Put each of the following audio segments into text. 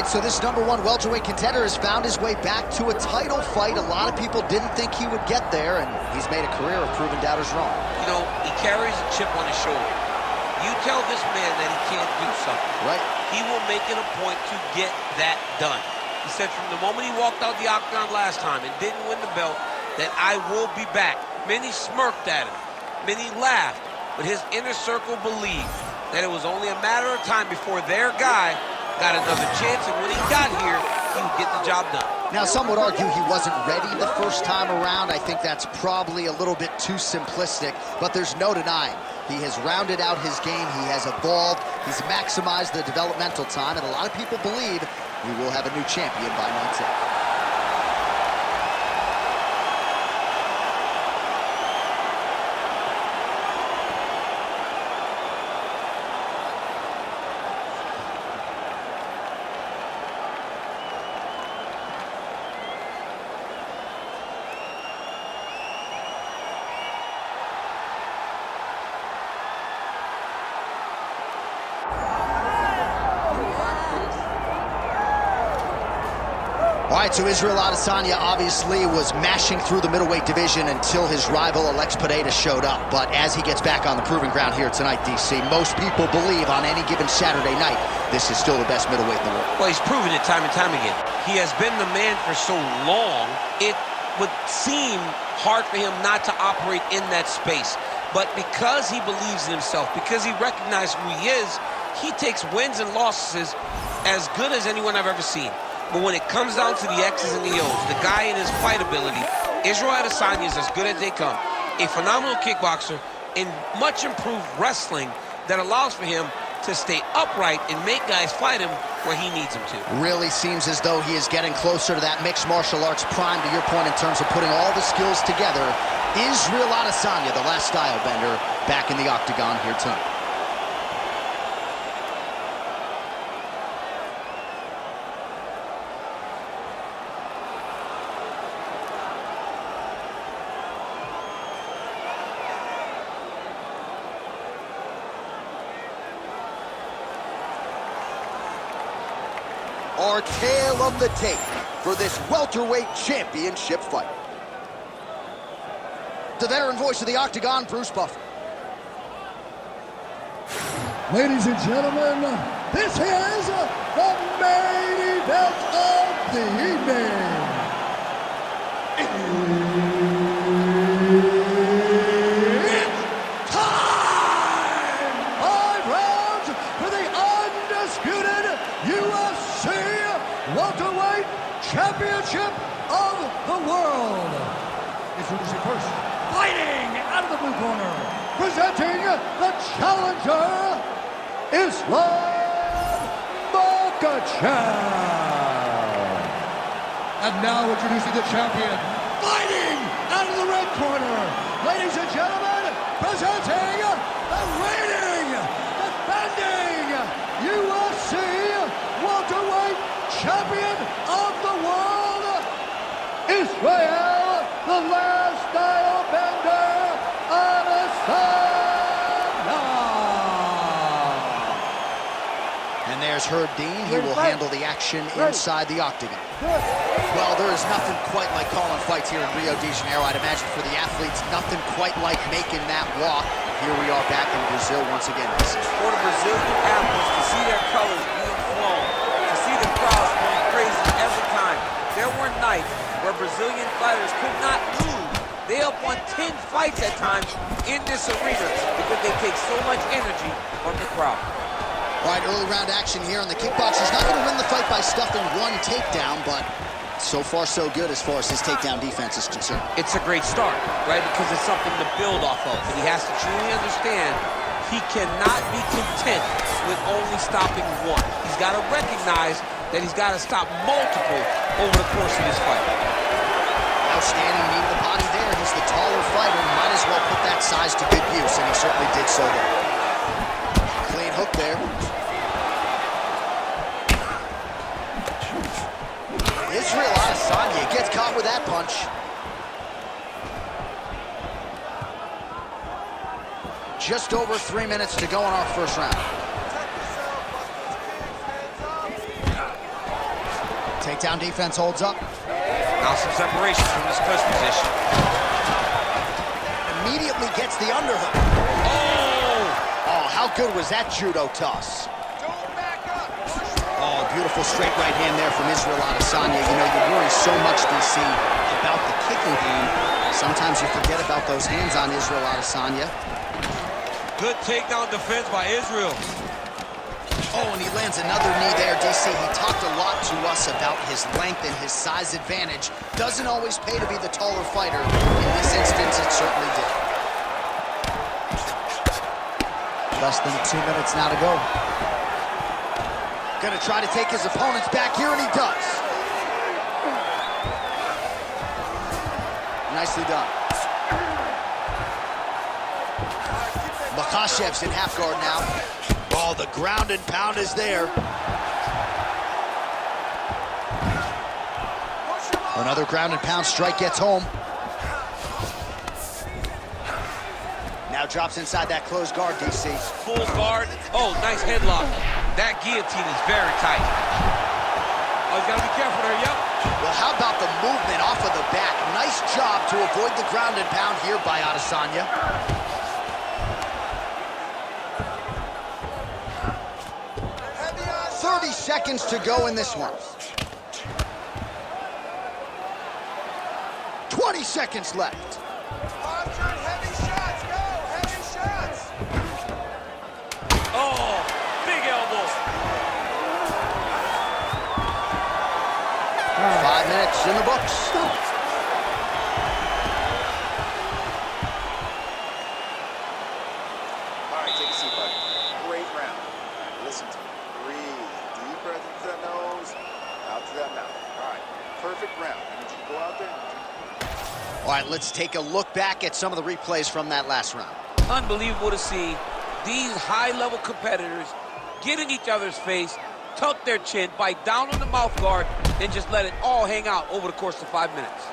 so this #1 welterweight contender has found his way back to a title fight. A lot of people didn't think he would get there, and he's made a career of proving doubters wrong. You know, he carries a chip on his shoulder. You tell this man that he can't do something. Right. He will make it a point to get that done. He said from the moment he walked out the octagon last time and didn't win the belt, that I will be back. Many smirked at him. Many laughed. But his inner circle believed that it was only a matter of time before their guy got another chance, and when he got here, he would get the job done. Now, some would argue he wasn't ready the first time around. I think that's probably a little bit too simplistic, but there's no denying. He has rounded out his game, he has evolved, he's maximized the developmental time, and a lot of people believe we will have a new champion by night 10. All right, so Israel Adesanya obviously was mashing through the middleweight division until his rival Alex Pereira showed up. But as he gets back on the proving ground here tonight, DC, most people believe on any given Saturday night, this is still the best middleweight in the world. Well, he's proven it time and time again. He has been the man for so long, it would seem hard for him not to operate in that space. But because he believes in himself, because he recognizes who he is, he takes wins and losses as good as anyone I've ever seen. But when it comes down to the X's and the O's, the guy in his fight ability, Israel Adesanya is as good as they come. A phenomenal kickboxer and much improved wrestling that allows for him to stay upright and make guys fight him where he needs them to. Really seems as though he is getting closer to that mixed martial arts prime, to your point, in terms of putting all the skills together. Israel Adesanya, the last style bender, back in the octagon here tonight. Our tale of the tape for this welterweight championship fight. The veteran voice of the octagon, Bruce Buffer. Ladies and gentlemen, this is the main event of the evening. It's time! 5 rounds for the undisputed UFC welterweight championship of the world. Introducing first, fighting out of the blue corner, presenting the challenger, Islam Makhachev. And now introducing the champion, fighting out of the red corner, ladies and gentlemen, presenting the reigning, defending UFC welterweight champion of the world, Israel, the last style bender, Adesanya. And there's Herb Dean. He will handle the action inside the octagon. Well, there is nothing quite like calling fights here in Rio de Janeiro. I'd imagine for the athletes, nothing quite like making that walk. Here we are back in Brazil once again. For the Brazilian athletes to see their colors being flown, to see the crowds going crazy every time. There were nights where Brazilian fighters could not lose. They have won 10 fights at times in this arena because they take so much energy from the crowd. All right, early round action here, and the kickboxer's not going to win the fight by stuffing one takedown, but so far so good as far as his takedown defense is concerned. It's a great start, right? Because it's something to build off of. And he has to truly understand he cannot be content with only stopping one. He's got to recognize that he's got to stop multiple over the course of this fight. Outstanding knee to the body there. He's the taller fighter. Might as well put that size to good use, and he certainly did so there. Clean hook there. Israel Adesanya gets caught with that punch. Just over 3 minutes to go in our first round. Takedown defense holds up. Now some separation from this clinch position. Immediately gets the underhook. Oh, how good was that judo toss? Oh, beautiful straight right hand there from Israel Adesanya. You know, you worry so much, DC, about the kicking game. Sometimes you forget about those hands on Israel Adesanya. Good takedown defense by Israel. Oh, and he lands another knee there, DC. He talked a lot to us about his length and his size advantage. Doesn't always pay to be the taller fighter. In this instance, it certainly did. Less than 2 minutes now to go. Gonna try to take his opponents back here, and he does. Nicely done. Makhachev's in half guard now. Oh, the ground and pound is there. Another ground and pound strike gets home. Now drops inside that closed guard, DC. Full guard. Oh, nice headlock. That guillotine is very tight. Oh, he's got to be careful there, yep. Well, how about the movement off of the back? Nice job to avoid the ground and pound here by Adesanya. 30 seconds to go in this one. 20 seconds left. Heavy shots, go! Heavy shots! Oh, big elbow. 5 minutes in the books. All right, take a seat, buddy. Great round. Listen to me. Breathe. Deep breath into that nose, out to that mouth. All right, perfect round. I need you to go out there and All right, let's take a look back at some of the replays from that last round. Unbelievable to see these high-level competitors get in each other's face, tuck their chin, bite down on the mouth guard, and just let it all hang out over the course of 5 minutes.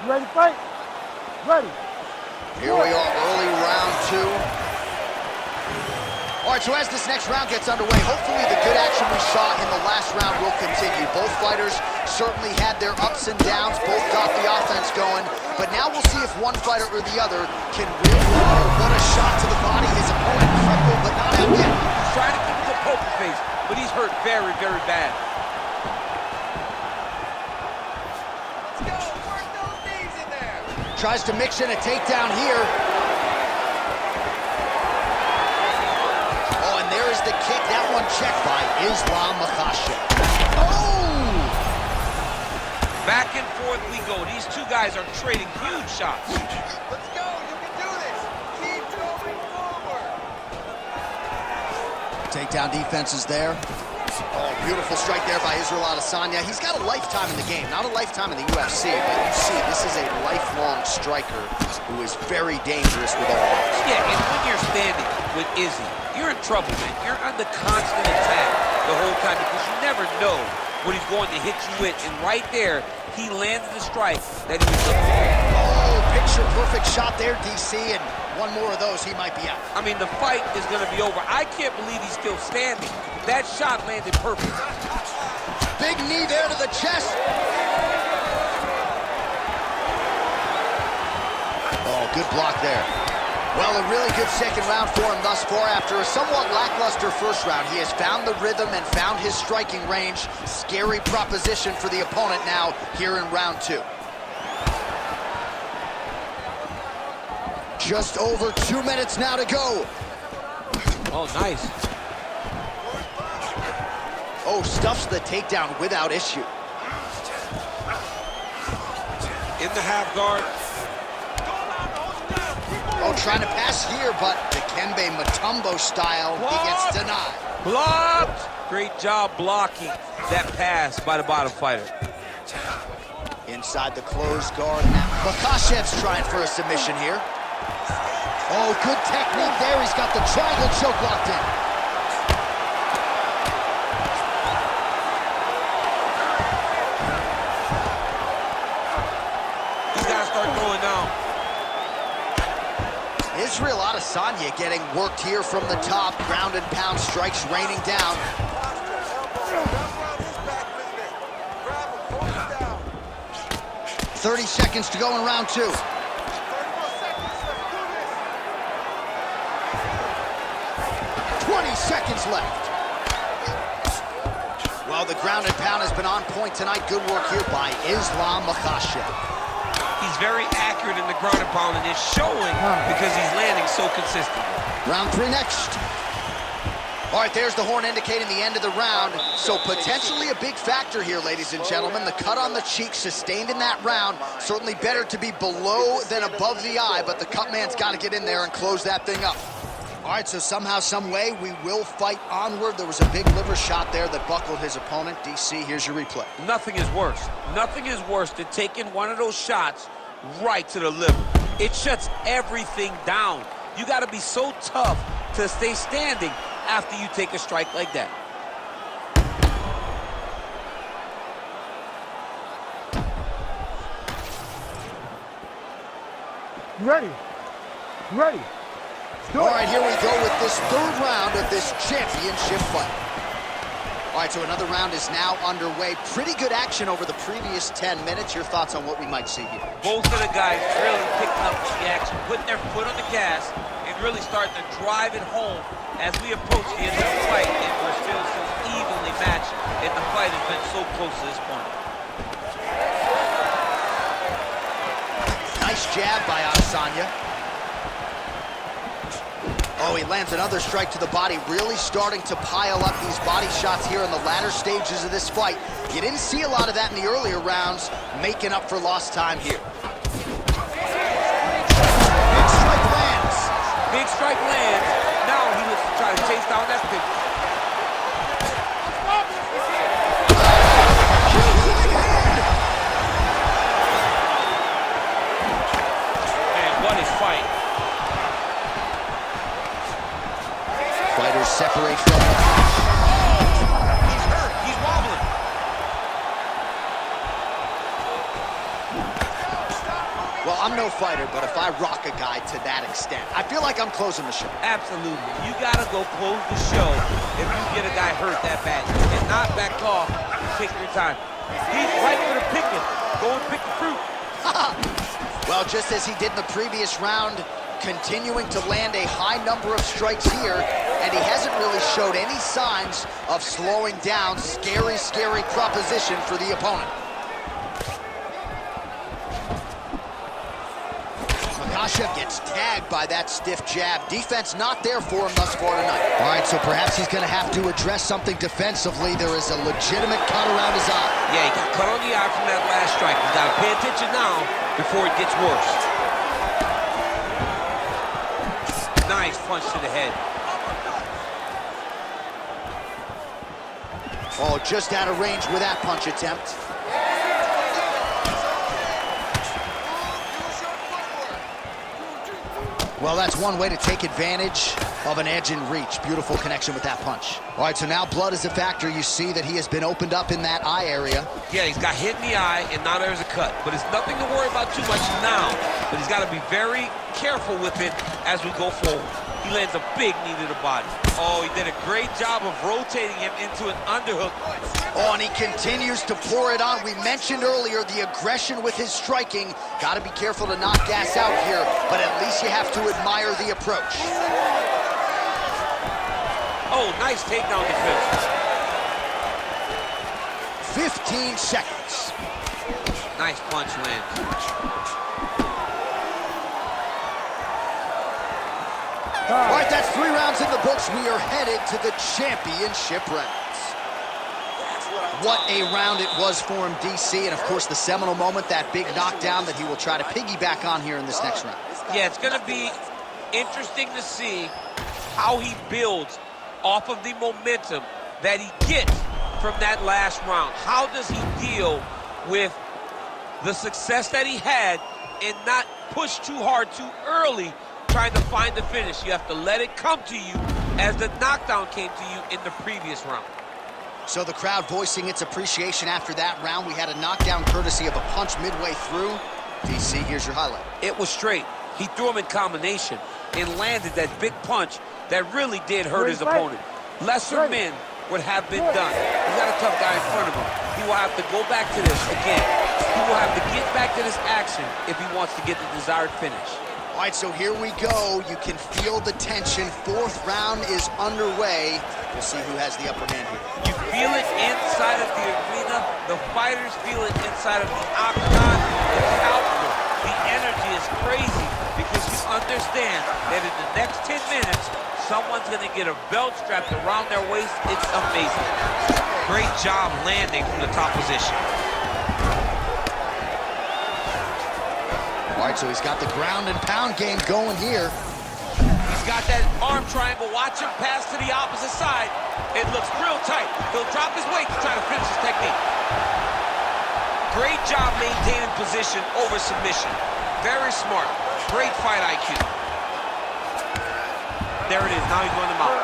You ready to fight? Ready. Here we are, early round 2. All right, so as this next round gets underway, hopefully the good action we saw in the last round will continue. Both fighters certainly had their ups and downs, both got the offense going, but now we'll see if one fighter or the other can really what a shot to the body. His opponent crippled, but not out yet. He's trying to keep him a poker face, but he's hurt very, very bad. let's go. Work those knees in there. Tries to mix in a takedown here. Oh, and there is the kick. That one checked by Islam Makhachev. Oh! Back and forth we go. These two guys are trading huge shots. Let's go. You can do this. Keep going forward. Takedown defense is there. Oh, beautiful strike there by Israel Adesanya. He's got a lifetime in the game, not a lifetime in the UFC, but you see, this is a lifelong striker who is very dangerous with all those. Yeah, and when you're standing with Izzy, you're in trouble, man. You're under constant attack the whole time because you never know what he's going to hit you with. And right there, he landed the strike that he was looking for. Oh, picture-perfect shot there, DC, and one more of those, he might be out. I mean, the fight is going to be over. I can't believe he's still standing. That shot landed perfect. Big knee there to the chest. Oh, good block there. Well, a really good second round for him thus far. After a somewhat lackluster first round, he has found the rhythm and found his striking range. Scary proposition for the opponent now here in round 2. Just over 2 minutes now to go. Oh, nice. Oh, stuffs the takedown without issue. In the half guard. Oh, trying to pass here, but the Kembe Mutombo style, he gets denied. Blocked. Great job blocking that pass by the bottom fighter. Inside the closed guard now. Makhachev's trying for a submission here. Oh, good technique there. He's got the triangle choke locked in. He's got to start going down. Adesanya getting worked here from the top. Ground and pound strikes raining down. 30 seconds to go in round 2. 20 seconds left. Well, the ground and pound has been on point tonight. Good work here by Islam Makhachev. He's very accurate in the ground and pound, and it's showing because he's landing so consistently. Round 3 next. All right, there's the horn indicating the end of the round. So potentially a big factor here, ladies and gentlemen. The cut on the cheek sustained in that round. Certainly better to be below than above the eye, but the cut man's got to get in there and close that thing up. All right, so somehow, some way, we will fight onward. There was a big liver shot there that buckled his opponent. DC, here's your replay. Nothing is worse. Nothing is worse than taking one of those shots right to the liver. It shuts everything down. You got to be so tough to stay standing after you take a strike like that. You ready? You ready? All right, here we go with this 3rd round of this championship fight. All right, so another round is now underway. Pretty good action over the previous 10 minutes. Your thoughts on what we might see here? Both of the guys really picking up the action, putting their foot on the gas, and really starting to drive it home as we approach the end of the fight, and we're still so evenly matched, and the fight has been so close to this point. Nice jab by Adesanya. Oh, he lands another strike to the body, really starting to pile up these body shots here in the latter stages of this fight. You didn't see a lot of that in the earlier rounds, making up for lost time here. Big strike lands. Big strike lands. Now he looks to try to chase down that pitch. Man, what a fight. Fighters separate from the... He's hurt. He's wobbling. Well, I'm no fighter, but if I rock a guy to that extent, I feel like I'm closing the show. Absolutely. You got to go close the show if you get a guy hurt that bad. And not back off and take your time. He's right for the picking. Go and pick the fruit. Well, just as he did in the previous round, continuing to land a high number of strikes here, and he hasn't really showed any signs of slowing down. Scary, scary proposition for the opponent. Makhachev gets tagged by that stiff jab. Defense not there for him thus far tonight. All right, so perhaps he's going to have to address something defensively. There is a legitimate cut around his eye. Yeah, he got cut on the eye from that last strike. He's got to pay attention now before it gets worse. Nice punch to the head. Oh, just out of range with that punch attempt. Well, that's one way to take advantage of an edge and reach. Beautiful connection with that punch. All right, so now blood is a factor. You see that he has been opened up in that eye area. Yeah, he's got hit in the eye, and now there's a cut. But it's nothing to worry about too much now. But he's got to be very careful with it as we go forward. He lands a big knee to the body. Oh, he did a great job of rotating him into an underhook. Oh, and he continues to pour it on. We mentioned earlier the aggression with his striking. Got to be careful to not gas out here, but at least you have to admire the approach. Oh, nice takedown defense. 15 seconds. Nice punch lands. All right, that's 3 rounds in the books. We are headed to the championship rounds. What a round it was for him, DC, and of course the seminal moment, that big knockdown that he will try to piggyback on here in this next round. Yeah, it's going to be interesting to see how he builds off of the momentum that he gets from that last round. How does he deal with the success that he had and not push too hard too early trying to find the finish? You have to let it come to you as the knockdown came to you in the previous round. So the crowd voicing its appreciation after that round. We had a knockdown courtesy of a punch midway through. DC, here's your highlight. It was straight. He threw him in combination. and landed that big punch that really did hurt his opponent. Lesser men would have been done. He's got a tough guy in front of him. He will have to go back to this again. He will have to get back to this action if he wants to get the desired finish. All right, so here we go. You can feel the tension. Fourth round is underway. We'll see who has the upper hand here. You feel it inside of the arena. The fighters feel it inside of the octagon. It's palpable. The energy is crazy because you understand that in the next 10 minutes, someone's going to get a belt strapped around their waist. It's amazing. Great job landing from the top position. All right, so he's got the ground and pound game going here. He's got that arm triangle. Watch him pass to the opposite side. It looks real tight. He'll drop his weight to try to finish his technique. Great job maintaining position over submission. Very smart. Great fight IQ. There it is. Now he's going to mount.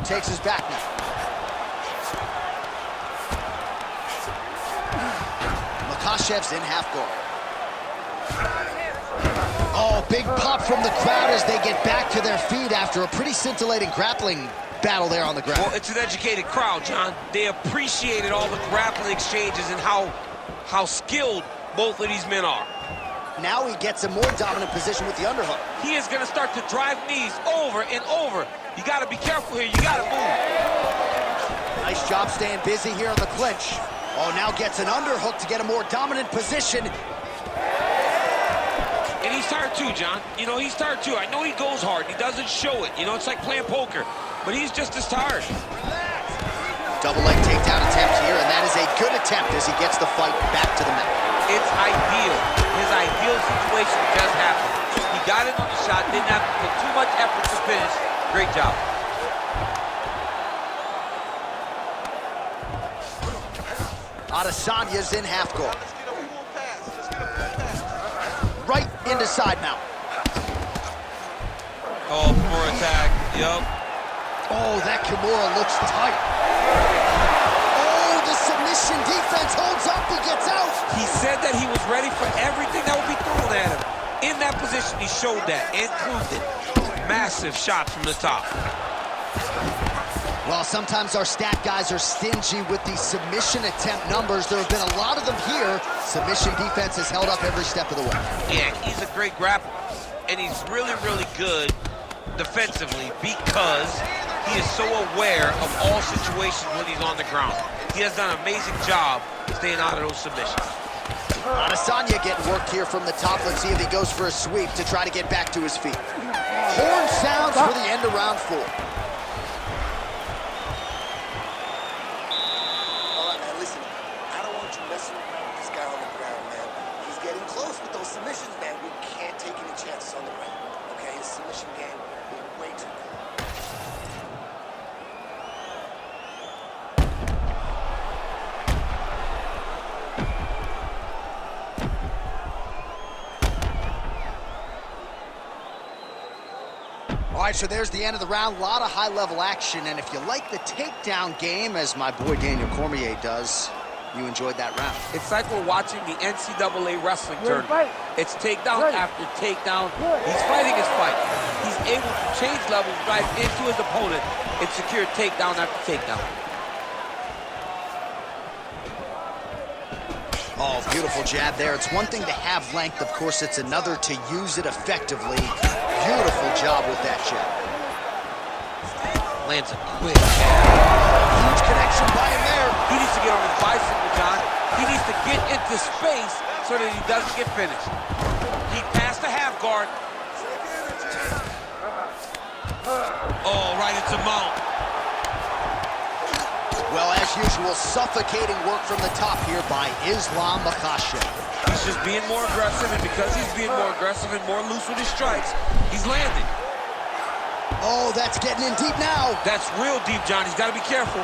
Takes his back now. Makhachev's in half guard. Oh, big pop from the crowd as they get back to their feet after a pretty scintillating grappling battle there on the ground. Well, it's an educated crowd, John. They appreciated all the grappling exchanges and how skilled both of these men are. Now he gets a more dominant position with the underhook. He is going to start to drive knees over and over. You got to be careful here. You got to move. Nice job staying busy here in the clinch. Oh, now gets an underhook to get a more dominant position. And he's tired too, John. You know, he's tired too. I know he goes hard. He doesn't show it. You know, it's like playing poker. But he's just as tired. Double leg takedown attempt here, and that is a good attempt as he gets the fight back to the mat. It's ideal. His ideal situation just happened. He got it on the shot, didn't have to put too much effort to finish. Great job. Adesanya's in half guard. Right into side mount. Oh, poor attack. Yup. Oh, that Kimura looks tight. Oh, the submission defense holds up. He gets out. He said that he was ready for everything that would be thrown at him. In that position, he showed that and proved it. Massive shots from the top. Well, sometimes our stat guys are stingy with the submission attempt numbers. There have been a lot of them here. Submission defense has held up every step of the way. Yeah, he's a great grappler. And he's really, really good defensively because he is so aware of all situations when he's on the ground. He has done an amazing job staying out of those submissions. Adesanya getting worked here from the top. Let's see if he goes for a sweep to try to get back to his feet. Horn sounds for the end of round 4. All right, man, listen. I don't want you messing around with this guy on the ground, man. He's getting close with those submissions, man. We can't take any chances on the ground, okay? His submission game is way too good. All right, so there's the end of the round. A lot of high-level action, and if you like the takedown game, as my boy Daniel Cormier does, you enjoyed that round. It's like we're watching the NCAA wrestling tournament. It's takedown after takedown. He's fighting his fight. He's able to change levels, drive into his opponent, and secure takedown after takedown. Oh, beautiful jab there. It's one thing to have length. Of course, it's another to use it effectively. Beautiful job with that jab. Lands a quick jab. Huge connection by him there. He needs to get on his bicycle, John. He needs to get into space so that he doesn't get finished. He passed the half guard. Oh, right into mount. Well, as usual, suffocating work from the top here by Islam Makhachev. He's just being more aggressive, and because he's being more aggressive and more loose with his strikes, he's landing. Oh, that's getting in deep now. That's real deep, John. He's got to be careful.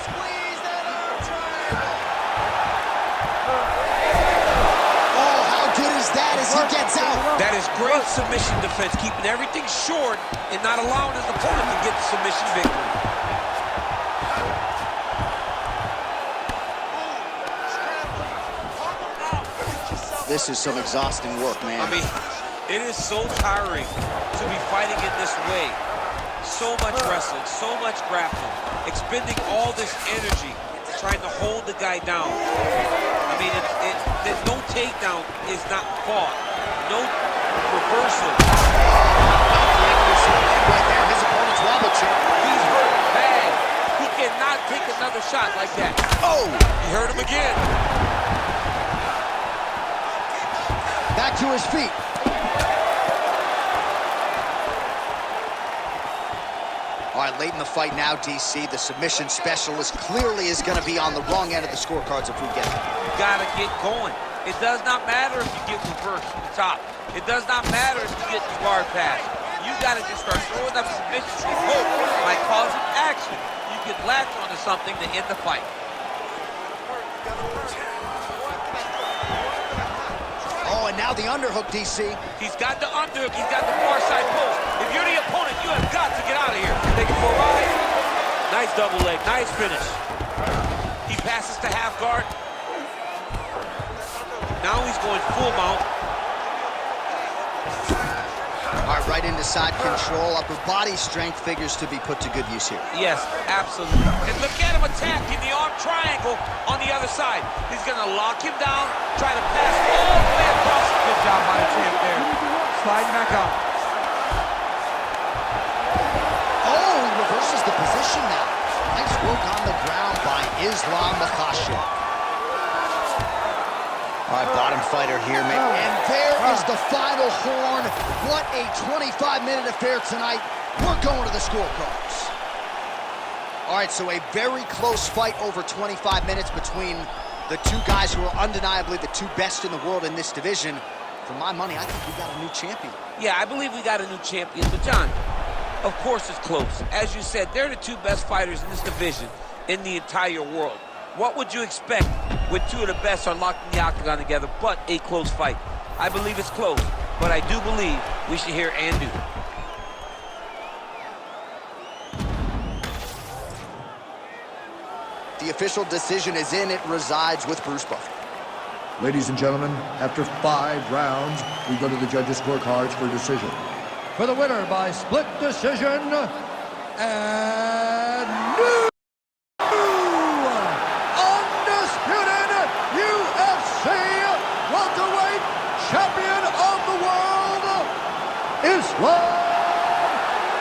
Squeeze that arm triangle. Oh, how good is that as he gets out? That is great submission defense, keeping everything short and not allowing his opponent to get the submission victory. This is some exhausting work, man. I mean, it is so tiring to be fighting in this way. So much wrestling, so much grappling, expending all this energy trying to hold the guy down. I mean, no takedown is not fought. No reversal. Right there, his opponent's wobble chip. He's hurt bad. He cannot take another shot like that. Oh! He hurt him again. Back to his feet. All right, late in the fight now, DC. The submission specialist clearly is going to be on the wrong end of the scorecards if we get it. You got to get going. It does not matter if you get reversed from the top. It does not matter if you get the guard pass. You got to just start throwing up submissions and hope by causing action you can latch onto something to end the fight. Oh, and now the underhook, DC. He's got the underhook. He's got the far side post. If you're the opponent, you have got to get out of here. Take it for a ride. Nice double leg. Nice finish. He passes to half guard. Now he's going full mount. All right, right into side control. Upper body strength figures to be put to good use here. Yes, absolutely. And look at him attacking the arm triangle on the other side. He's going to lock him down, try to pass all the way across. Good job by the champ there. Sliding back out. Oh, he reverses the position now. Nice work on the ground by Islam Makhachev. All right, bottom fighter here, man. And there is the final horn. What a 25-minute affair tonight. We're going to the scorecards. All right, so a very close fight over 25 minutes between the two guys who are undeniably the two best in the world in this division. For my money, I think we got a new champion. Yeah, I believe we got a new champion. But, John, of course it's close. As you said, they're the two best fighters in this division in the entire world. What would you expect with two of the best unlocking the octagon together, but a close fight? I believe it's close, but I do believe we should hear Andu. The official decision is in. It resides with Bruce Buffer. Ladies and gentlemen, after 5 rounds, we go to the judges' scorecards for decision. For the winner by split decision, and new undisputed UFC welterweight champion of the world, Islam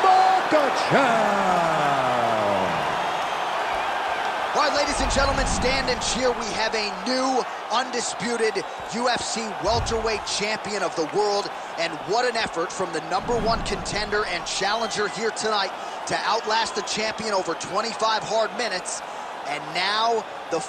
Makhachev. All right, ladies and gentlemen, stand and cheer. We have a new, undisputed UFC welterweight champion of the world. And what an effort from the #1 contender and challenger here tonight to outlast the champion over 25 hard minutes. And now the